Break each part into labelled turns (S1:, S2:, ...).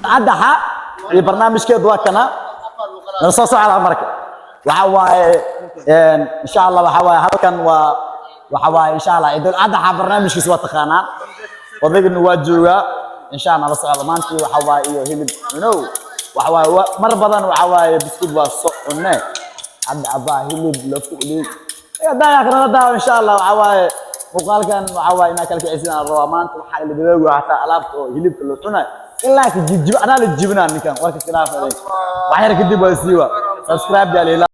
S1: عدها برنامج كده وكنا نصوص على أمرك وحواي إن شاء الله وحواي هذا كان وحواي إن شاء الله إذا عدها برنامج كسوة تخانا وذيك نواجهه إن شاء الله بس على مانتي وحواي هيلب نو وحواي مرة بدن وحواي بسكوت والصق والناي عد أبا هيلب لفوق لي يا دا كنا دا إن شاء الله وحواي وقال كان وحواي إنك لك عزنا الرومان وحاي اللي بيجوا حتى ألعبته هيلب كله تنا إلا كجيب أنا اللي جبنا نكان وقت خلاف هذا وحير كدي بسيوا سبسكرايب جالي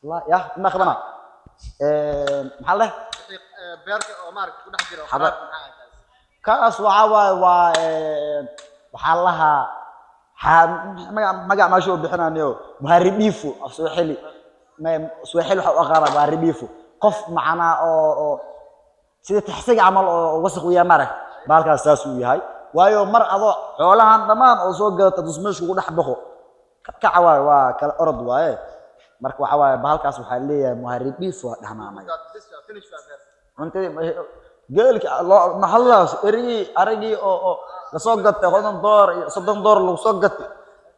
S1: الله يا ما خدنا محله
S2: beerka oo maark ku dhex jiro
S1: kaas waxa laha magac ma soo bixinayo muharibifu soo xili waxa aqara muharibifu qof macna oo sida taxsiga amal oo wasaq weeyaa marag baalkaas saas uu yahay waayo mar ado xoolahan dhamaan oo soo gadata dusmeeshu ugu dhex baxo ka waa kala orod waaye marka waxa waaye bahalkaas waxaa leeyahay muharib beef waa dhahnaa
S2: finish waa beer
S1: cuntadii geelka maxallaas arigii oo la soo gatay $30 iyo $30 lagu soo gatay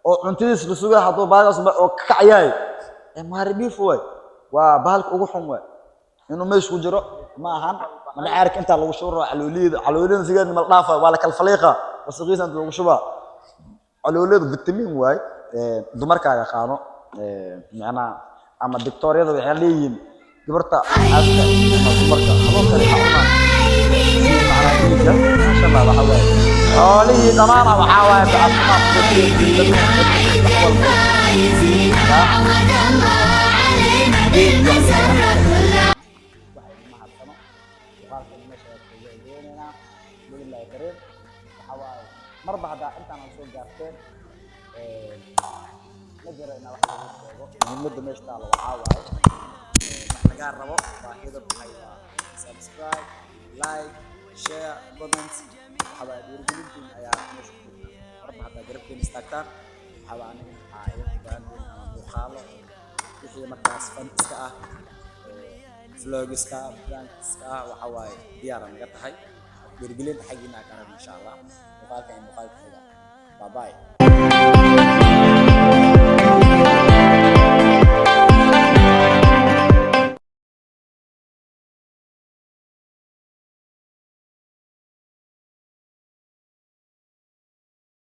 S1: oo cuntadiis la sugaa hadduu bahalkaas oo ka kacayay muharib beef waa bahalka ugu xun waay inuu meesha ku jiro ma ahan mana caarka inta lagu shuuro caloolida sigeed mal dhaafa waa la kala faliiqa wasqiisa inta lagu shubaa caloolida vitamin waay dumarka yaqaano macna ama doctoriyada waxay leeyihiin gabarta aaska ama dumarka xanuun kale xanuunaan masha Allah waxa waay xoolihii dhamaana waxa waay marba hadda intaan aan soo gaarteen ma jiro inaa wax lagu sheego muhiimadda meesha taalo waxaa waaye wax lagaa rabo baahida maxay waa subscribe like share comments waxaa waaye dhiirigelintiin ayaa meesha ku jirta marba haddaa garabkeena istaagtaan waxaa waa aniga maxaa iga fogaanteen ama muuqaalo wixii markaas fantiska ah vlogiska prankiska ah waxaa waaye diyaara naga tahay dhiirigelinta xaggiina aa ka rab insha allah muuqaalka iyo muuqaalka xiga bye bye